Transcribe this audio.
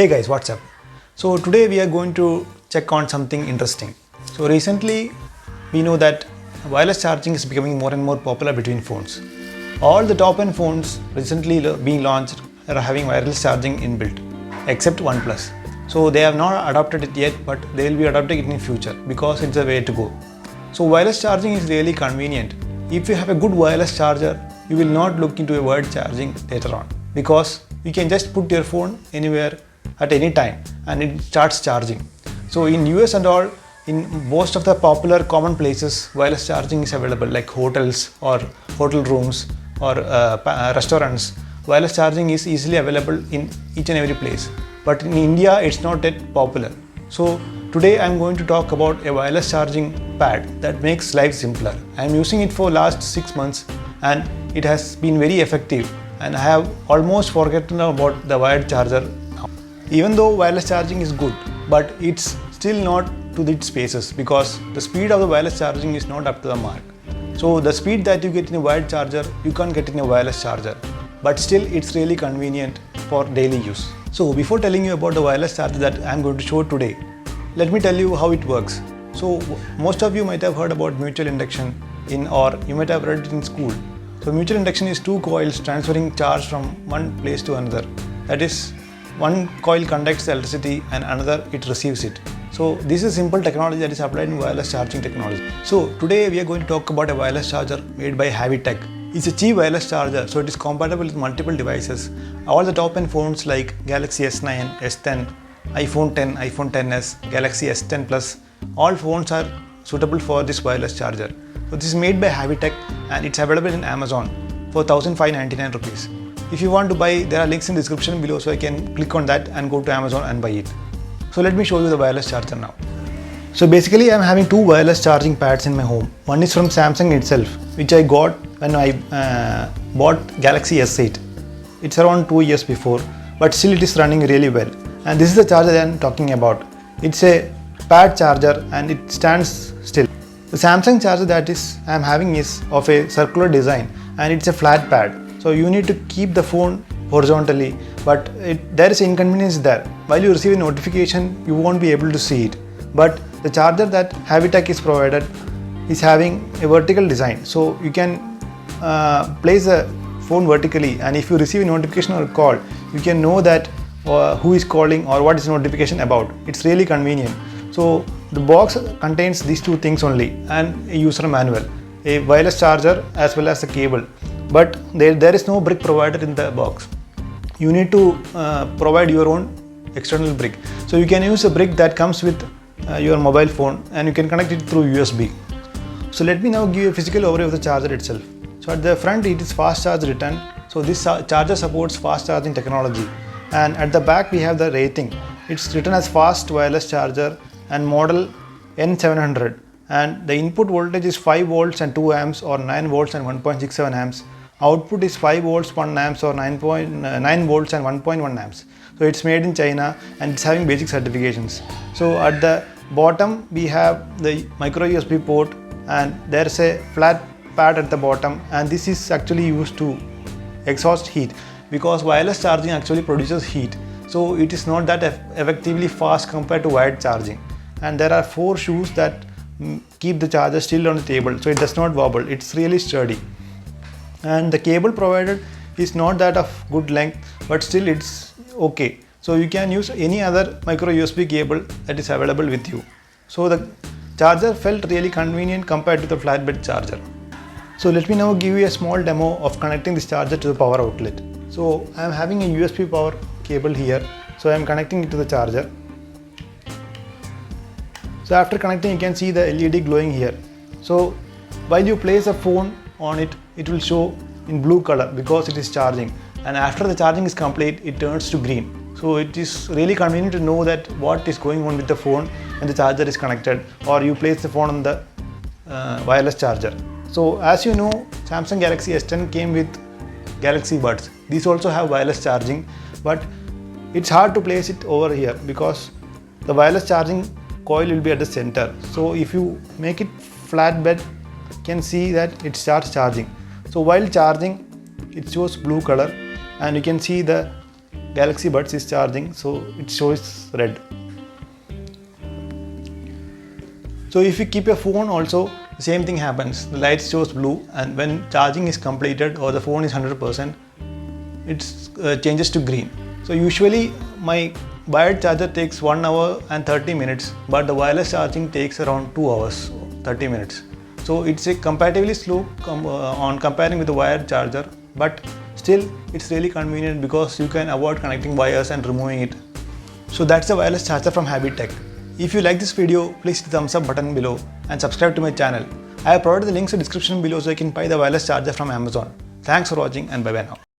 Hey guys, what's up? So today we are going to check on something interesting. So recently we know that wireless charging is becoming more and more popular between phones. All the top-end phones recently being launched are having wireless charging inbuilt, except OnePlus. So they have not adopted it yet, but they will be adopting it in future because it's a way to go. So wireless charging is really convenient. If you have a good wireless charger, you will not look into a wired charging later on because you can just put your phone anywhere at any time and it starts charging. So in US and all, in most of the popular common places, wireless charging is available like hotels or hotel rooms or restaurants. Wireless charging is easily available in each and every place. But in India, it's not that popular. So today I'm going to talk about a wireless charging pad that makes life simpler. I'm using it for last 6 months and it has been very effective, and I have almost forgotten about the wired charger now. Even though wireless charging is good, but it's still not to its spaces because the speed of the wireless charging is not up to the mark. So the speed that you get in a wired charger, you can't get in a wireless charger. But still, it's really convenient for daily use. So before telling you about the wireless charger that I'm going to show today, let me tell you how it works. So most of you might have heard about mutual induction or you might have read it in school. So mutual induction is two coils transferring charge from one place to another. That is, one coil conducts the electricity and another it receives it. So this is simple technology that is applied in wireless charging technology. So today we are going to talk about a wireless charger made by Havitech. It's a cheap wireless charger, so it is compatible with multiple devices. All the top-end phones like Galaxy S9, S10, iPhone 10, iPhone XS, Galaxy S10 Plus, all phones are suitable for this wireless charger. So this is made by Havitech and it's available in Amazon for 1,599 rupees. If you want to buy, there are links in the description below, so you can click on that and go to Amazon and buy it. So let me show you the wireless charger now. So basically I am having two wireless charging pads in my home. One is from Samsung itself, which I got when I bought Galaxy S8. It's around 2 years before, but still it is running really well. And this is the charger that I am talking about. It's a pad charger and it stands still. The Samsung charger that I am having is of a circular design and it's a flat pad. So you need to keep the phone horizontally, but there is inconvenience there. While you receive a notification, you won't be able to see it. But the charger that Havitech is provided is having a vertical design. So you can place the phone vertically, and if you receive a notification or a call, you can know that who is calling or what is the notification about. It's really convenient. So the box contains these two things only and a user manual, a wireless charger as well as a cable. But there is no brick provided in the box. You need to provide your own external brick. So you can use a brick that comes with your mobile phone and you can connect it through USB. So let me now give you a physical overview of the charger itself. So at the front it is fast charge return. So this charger supports fast charging technology. And at the back we have the rating. It's written as fast wireless charger and model N700. And the input voltage is 5 volts and 2 amps or 9 volts and 1.67 amps. Output is 5 volts 1 amps or 9 volts and 1.1 amps. So it's made in China and it's having basic certifications. So at the bottom we have the micro USB port and there's a flat pad at the bottom, and this is actually used to exhaust heat because wireless charging actually produces heat. So it is not that effectively fast compared to wired charging. And there are 4 shoes that keep the charger still on the table, so it does not wobble. It's really sturdy. And the cable provided is not that of good length, but still it's okay. So you can use any other micro USB cable that is available with you. So the charger felt really convenient compared to the flatbed charger. So let me now give you a small demo of connecting this charger to the power outlet. So I am having a USB power cable here. So I am connecting it to the charger. So after connecting, you can see the LED glowing here. So while you place a phone on it, it will show in blue color because it is charging. And after the charging is complete, it turns to green. So it is really convenient to know that what is going on with the phone when the charger is connected or you place the phone on the wireless charger. So as you know, Samsung Galaxy S10 came with Galaxy Buds. These also have wireless charging, but it's hard to place it over here because the wireless charging coil will be at the center. So if you make it flat bed, you can see that it starts charging. So while charging, it shows blue color and you can see the Galaxy Buds is charging, so it shows red. So if you keep your phone also, the same thing happens. The light shows blue, and when charging is completed or the phone is 100%, it changes to green. So usually my wired charger takes 1 hour and 30 minutes, but the wireless charging takes around 2 hours, 30 minutes. So it's a comparatively slow on comparing with the wired charger, but still it's really convenient because you can avoid connecting wires and removing it. So that's the wireless charger from Habit Tech. If you like this video, please hit the thumbs up button below and subscribe to my channel. I have provided the links in the description below so you can buy the wireless charger from Amazon. Thanks for watching and bye bye now.